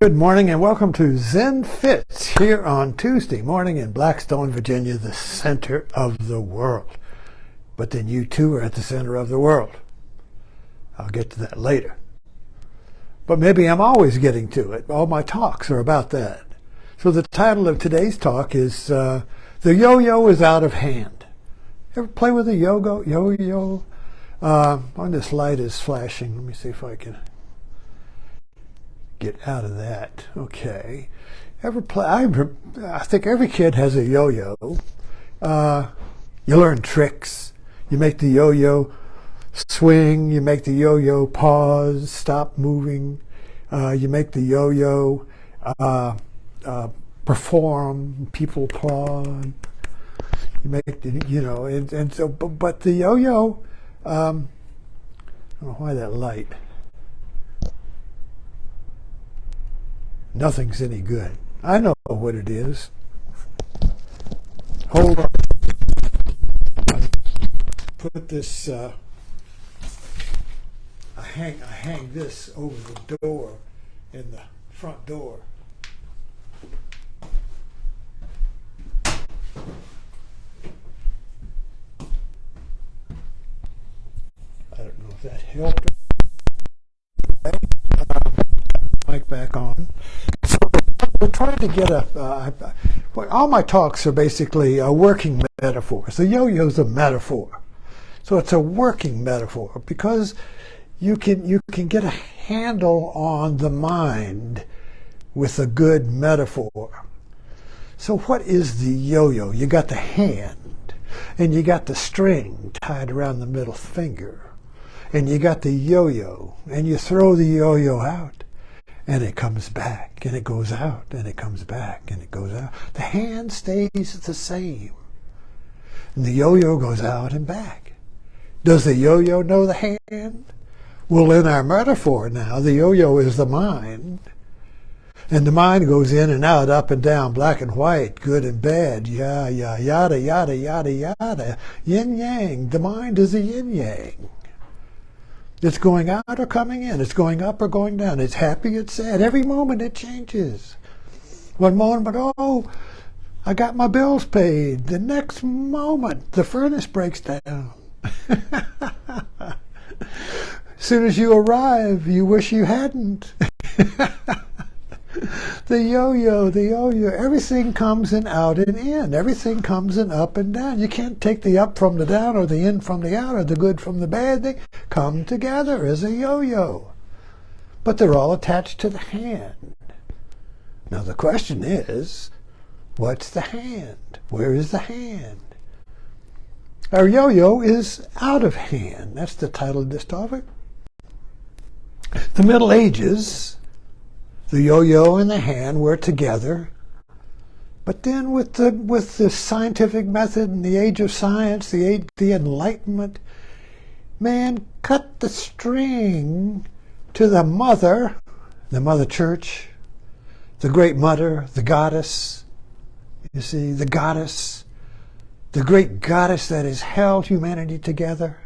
Good morning and welcome to Zen Fits here on Tuesday morning in Blackstone, Virginia, the center of the world. But then you too are at the center of the world. I'll get to that later. But maybe I'm always getting to it. All my talks are about that. So the title of today's talk is The Yo-Yo is Out of Hand. Ever play with a yo-yo? On this light is flashing. Let me see if I can get out of that. Okay. Ever play? I think every kid has a yo-yo. You learn tricks. You make the yo-yo swing. You make the yo-yo pause, stop moving. You make the yo-yo perform. People applaud. You make the, and so, but the yo-yo. I don't know why that light. Nothing's any good. I know what it is. Hold on. Put this. I hang this over the door in the front door. I don't know if that helped. Mic back on. So we're trying to get all my talks are basically working metaphors. The yo-yo is a metaphor. So it's a working metaphor because you can get a handle on the mind with a good metaphor. So what is the yo-yo? You got the hand and you got the string tied around the middle finger and you got the yo-yo and you throw the yo-yo out. And it comes back, and it goes out, and it comes back, and it goes out. The hand stays the same. And the yo-yo goes out and back. Does the yo-yo know the hand? Well, in our metaphor now, the yo-yo is the mind. And the mind goes in and out, up and down, black and white, good and bad, yada, yada, yada, yada. Yin-yang. The mind is a yin-yang. It's going out or coming in. It's going up or going down. It's happy, it's sad. Every moment it changes. One moment, oh, I got my bills paid. The next moment, the furnace breaks down. As soon as you arrive, you wish you hadn't. The yo-yo, everything comes in out and in. Everything comes in up and down. You can't take the up from the down or the in from the out or the good from the bad. They come together as a yo-yo. But they're all attached to the hand. Now the question is, what's the hand? Where is the hand? Our yo-yo is out of hand. That's the title of this topic. The Middle Ages, the yo-yo and the hand were together, but then with the scientific method and the age of science, the Enlightenment, man cut the string to the mother church, the great mother, the goddess, you see, the goddess, the great goddess that has held humanity together,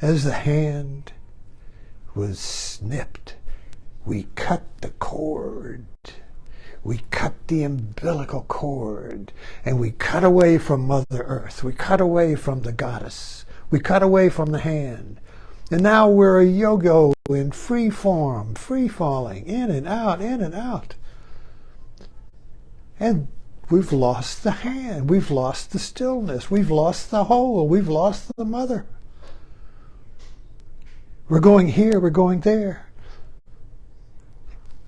as the hand was snipped. We cut the cord. We cut the umbilical cord. And we cut away from Mother Earth. We cut away from the goddess. We cut away from the hand. And now we're a yo-yo in free form, free falling, in and out, in and out. And we've lost the hand. We've lost the stillness. We've lost the whole. We've lost the mother. We're going here. We're going there.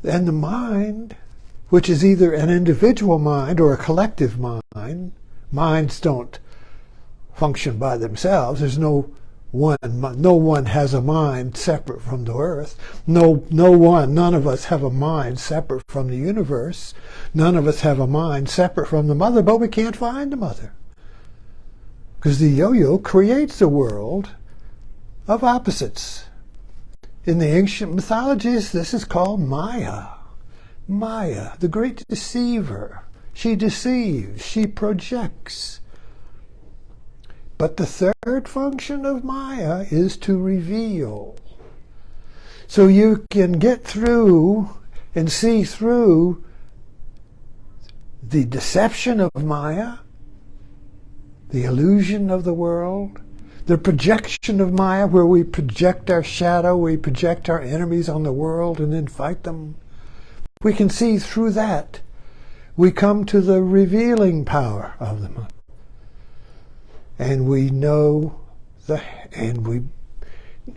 And the mind, which is either an individual mind or a collective mind, minds don't function by themselves. There's no one has a mind separate from the earth. None of us have a mind separate from the universe. None of us have a mind separate from the mother, but we can't find the mother. Because the yo-yo creates a world of opposites. In the ancient mythologies, this is called Maya. Maya, the great deceiver. She deceives, she projects. But the third function of Maya is to reveal. So you can get through and see through the deception of Maya, the illusion of the world, the projection of Maya, where we project our shadow, we project our enemies on the world and then fight them. We can see through that. We come to the revealing power of the mind. And we know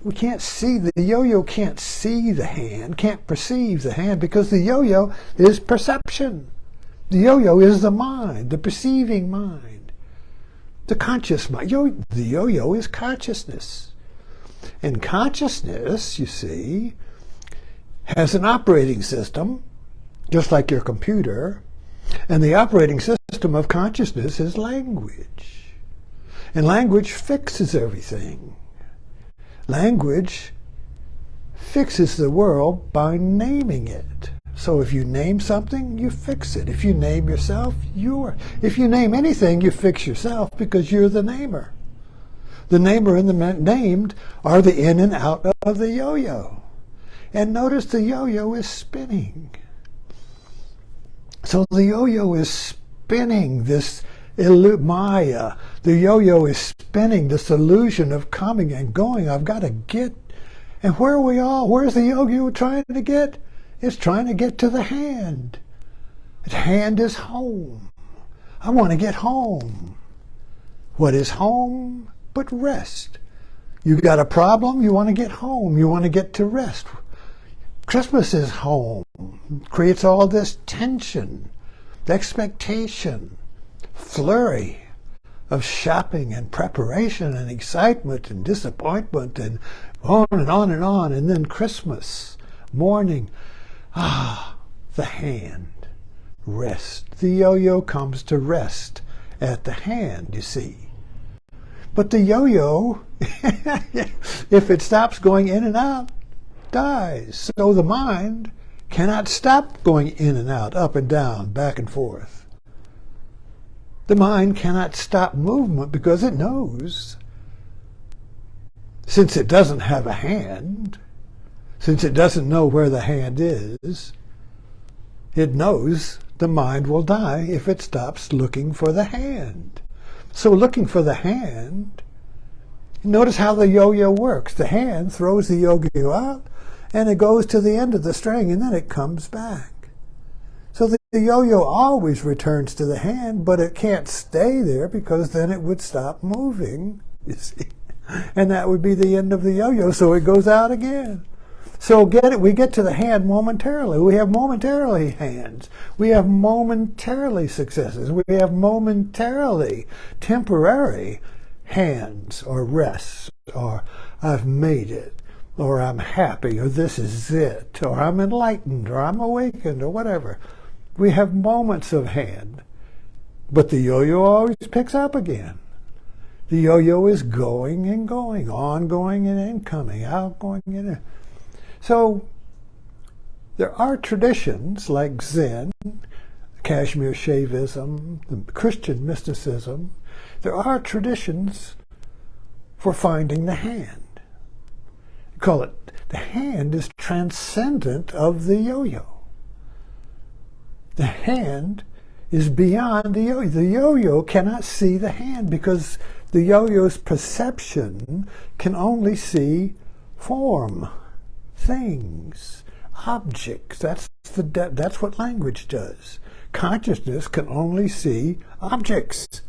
we can't see, the yo-yo can't see the hand, can't perceive the hand, because the yo-yo is perception. The yo-yo is the mind, the perceiving mind, the conscious mind. The yo-yo is consciousness. And consciousness, you see, has an operating system, just like your computer, and the operating system of consciousness is language. And language fixes everything. Language fixes the world by naming it. So if you name something, you fix it. If you name yourself, if you name anything, you fix yourself because you're the namer. The namer and the named are the in and out of the yo-yo. And notice the yo-yo is spinning. So the yo-yo is spinning this Maya. The yo-yo is spinning this illusion of coming and going. I've got to get. And where's the yo-yo trying to get? It's trying to get to the hand. The hand is home. I want to get home. What is home but rest? You got a problem, you want to get home. You want to get to rest. Christmas is home. Creates all this tension, expectation, flurry of shopping and preparation and excitement and disappointment and on and on and on. And then Christmas morning, the hand, rest. The yo-yo comes to rest at the hand, you see. But the yo-yo, if it stops going in and out, dies. So the mind cannot stop going in and out, up and down, back and forth. The mind cannot stop movement because it knows, since it doesn't have a hand, since it doesn't know where the hand is, it knows the mind will die if it stops looking for the hand. So looking for the hand, notice how the yo-yo works. The hand throws the yo-yo out, and it goes to the end of the string, and then it comes back. So the yo-yo always returns to the hand, but it can't stay there because then it would stop moving, you see. And that would be the end of the yo-yo, so it goes out again. So we get to the hand momentarily. We have momentarily hands. We have momentarily successes. We have momentarily temporary hands or rests, or I've made it, or I'm happy, or this is it, or I'm enlightened, or I'm awakened, or whatever. We have moments of hand. But the yo-yo always picks up again. The yo-yo is going and going, ongoing and incoming, outgoing and in. So there are traditions like Zen, Kashmir Shaivism, Christian mysticism. There are traditions for finding the hand. You call it, the hand is transcendent of the yo-yo. The hand is beyond the yo-yo. The yo-yo cannot see the hand because the yo-yo's perception can only see form, things, objects. That's what language does. Consciousness can only see objects.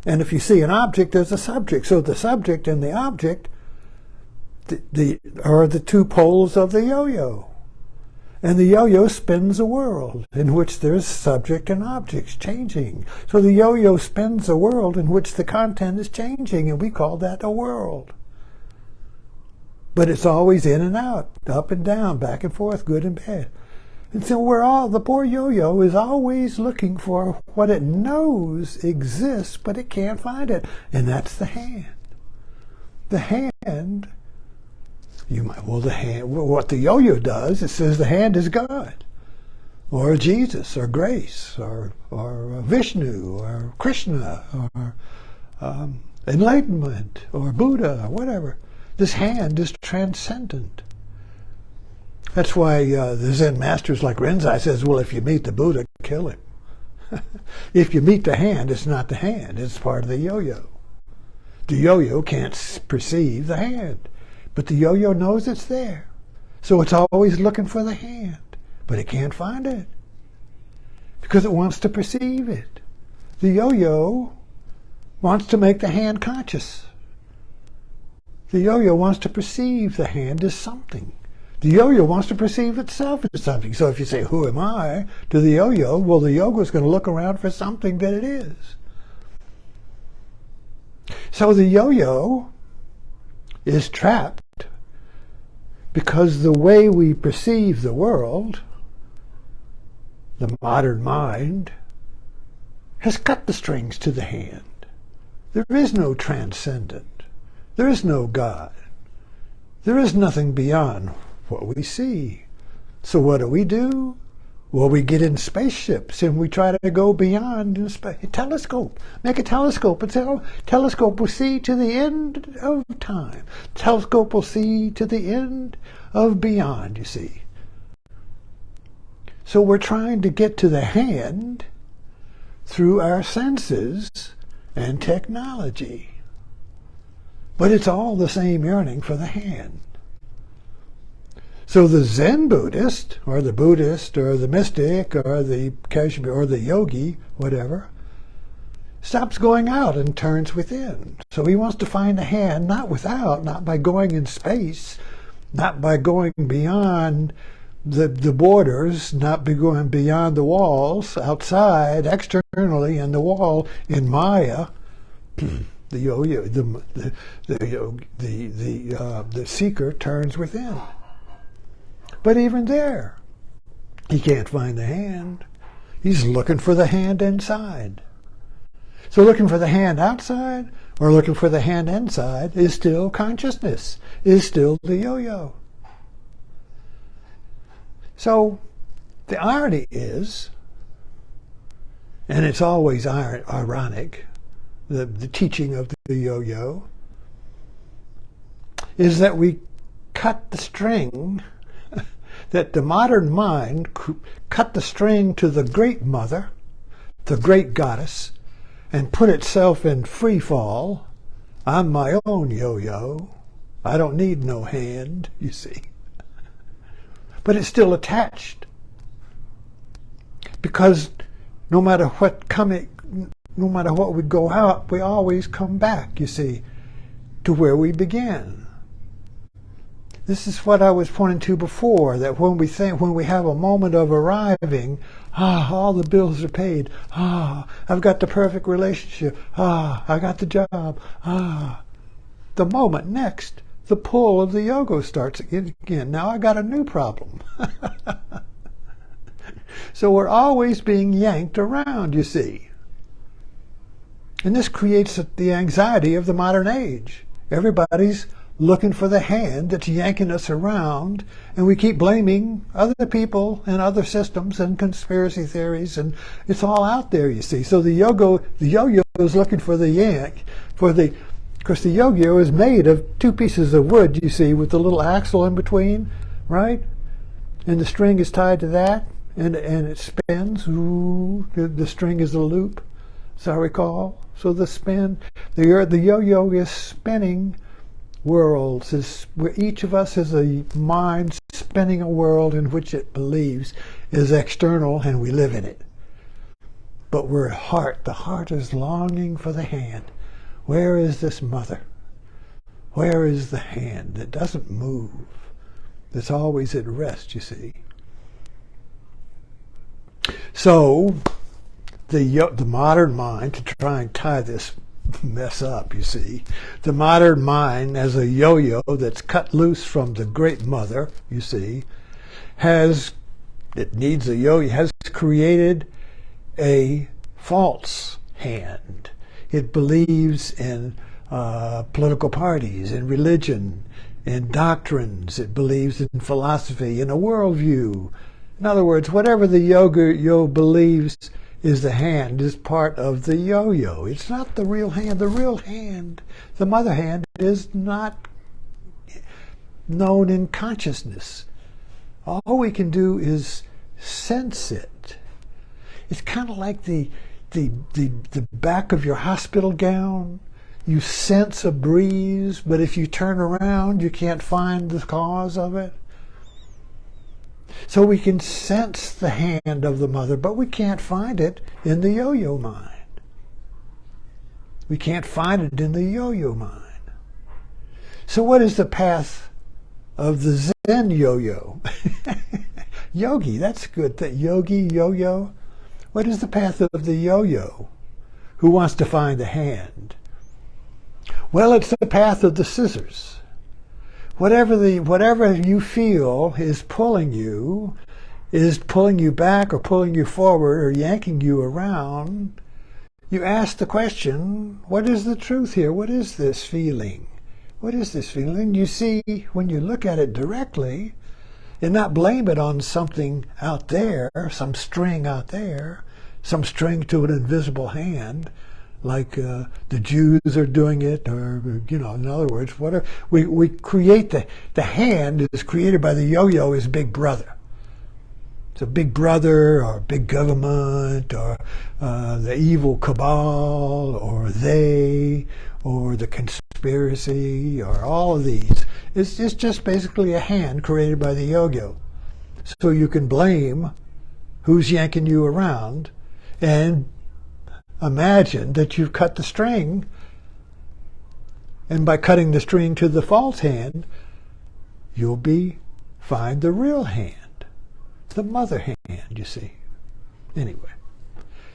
And if you see an object, there's a subject. So the subject and the object are the two poles of the yo-yo. And the yo-yo spins a world in which there's subject and objects changing. So the yo-yo spins a world in which the content is changing, and we call that a world. But it's always in and out, up and down, back and forth, good and bad. And so the poor yo-yo is always looking for what it knows exists, but it can't find it. And that's the hand. The hand, what the yo-yo does, it says the hand is God, or Jesus, or grace, or Vishnu, or Krishna, or enlightenment, or Buddha, or whatever. This hand is transcendent. That's why the Zen masters like Rinzai says, well, if you meet the Buddha, kill him. If you meet the hand, it's not the hand. It's part of the yo-yo. The yo-yo can't perceive the hand, but the yo-yo knows it's there. So it's always looking for the hand, but it can't find it because it wants to perceive it. The yo-yo wants to make the hand conscious. The yo-yo wants to perceive the hand as something. The yo-yo wants to perceive itself as something. So if you say, who am I, to the yo-yo, well, the yo-yo is going to look around for something that it is. So the yo-yo is trapped because the way we perceive the world, the modern mind, has cut the strings to the hand. There is no transcendent. There is no God. There is nothing beyond what we see. So what do? Well, we get in spaceships and we try to go beyond in space. A telescope. Make a telescope. A telescope will see to the end of time. Telescope will see to the end of beyond, you see. So we're trying to get to the hand through our senses and technology. But it's all the same yearning for the hand. So the Zen Buddhist, or the Buddhist, or the mystic, or the Kashmir, or the yogi, whatever, stops going out and turns within. So he wants to find the hand, not without, not by going in space, not by going beyond the borders, not by going beyond the walls, outside, externally, and the wall in Maya. The yo-yo, the seeker turns within. But even there, he can't find the hand. He's looking for the hand inside. So looking for the hand outside or looking for the hand inside is still consciousness, is still the yo-yo. So the irony is, and it's always ironic, the teaching of the yo-yo, is that we cut the string, that the modern mind cut the string to the great mother, the great goddess, and put itself in free fall. I'm my own yo-yo. I don't need no hand, you see. But it's still attached. Because no matter what we go out, we always come back, you see, to where we began. This is what I was pointing to before, that when we have a moment of arriving, all the bills are paid, I've got the perfect relationship, I got the job, the moment next, the pull of the yoga starts again. Now I got a new problem. So we're always being yanked around, you see. And this creates the anxiety of the modern age. Everybody's looking for the hand that's yanking us around, and we keep blaming other people and other systems and conspiracy theories, and it's all out there, you see. So the yo-yo is looking for the yank, because the yo-yo is made of two pieces of wood, you see, with the little axle in between, right? And the string is tied to that, and it spins. Ooh, the string is a loop, as I recall. So the yo-yo is spinning worlds, where each of us is a mind spinning a world in which it believes is external, and we live in it. But we're heart. The heart is longing for the hand. Where is this mother? Where is the hand that doesn't move, that's always at rest, you see? So the modern mind, to try and tie this mess up, you see, the modern mind as a yo-yo that's cut loose from the great mother, you see, has created a false hand. It believes in political parties, in religion, in doctrines. It believes in philosophy, in a worldview. In other words, whatever the yo believes is the hand, is part of the yo-yo. It's not the real hand. The real hand, the mother hand, is not known in consciousness. All we can do is sense it. It's kind of like the back of your hospital gown. You sense a breeze, but if you turn around, you can't find the cause of it. So we can sense the hand of the mother, but we can't find it in the yo-yo mind. We can't find it in the yo-yo mind. So what is the path of the Zen yo-yo? Yogi, that's good. That yogi, yo-yo. What is the path of the yo-yo who wants to find the hand? Well, it's the path of the scissors. Whatever you feel is pulling you back or pulling you forward or yanking you around. You ask the question, what is the truth here? What is this feeling? What is this feeling? You see, when you look at it directly, and not blame it on something out there, some string out there, some string to an invisible hand, like the Jews are doing it, or, in other words, whatever. We create the hand is created by the yo-yo as big brother. It's a big brother, or big government, or the evil cabal, or they, or the conspiracy, or all of these. It's just basically a hand created by the yo-yo. So you can blame who's yanking you around and imagine that you've cut the string, and by cutting the string to the false hand, you'll find the real hand, the mother hand, you see. Anyway,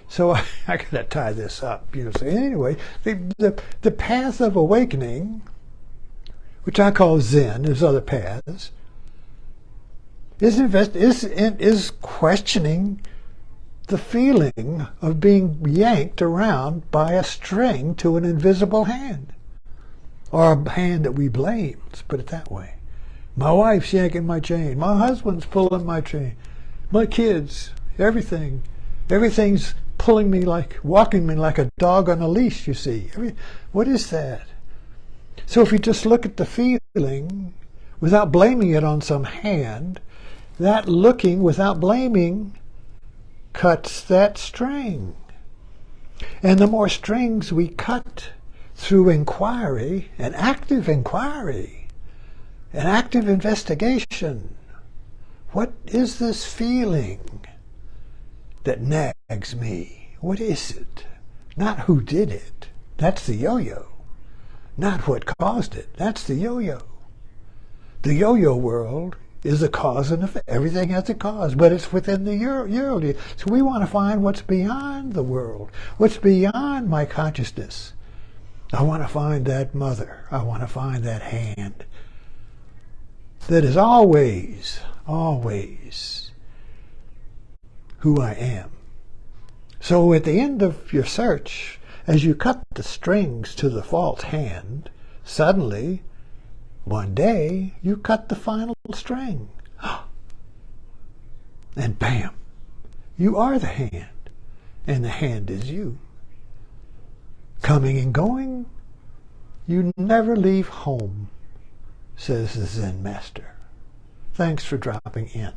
so I gotta tie this up, So anyway, the path of awakening, which I call Zen, there's other paths, is questioning the feeling of being yanked around by a string to an invisible hand, or a hand that we blame. Let's put it that way. My wife's yanking my chain. My husband's pulling my chain. My kids, everything's pulling me walking me like a dog on a leash, you see. What is that? So if you just look at the feeling without blaming it on some hand, that looking without blaming cuts that string. And the more strings we cut through inquiry, an active investigation, what is this feeling that nags me? What is it? Not who did it. That's the yo-yo. Not what caused it. That's the yo-yo. The yo-yo world is a cause and effect. Everything has a cause, but it's within the world. So we want to find what's beyond the world, what's beyond my consciousness. I want to find that mother. I want to find that hand that is always who I am. So at the end of your search, as you cut the strings to the false hand, suddenly, one day, you cut the final string. And bam, you are the hand, and the hand is you. Coming and going, you never leave home, says the Zen master. Thanks for dropping in.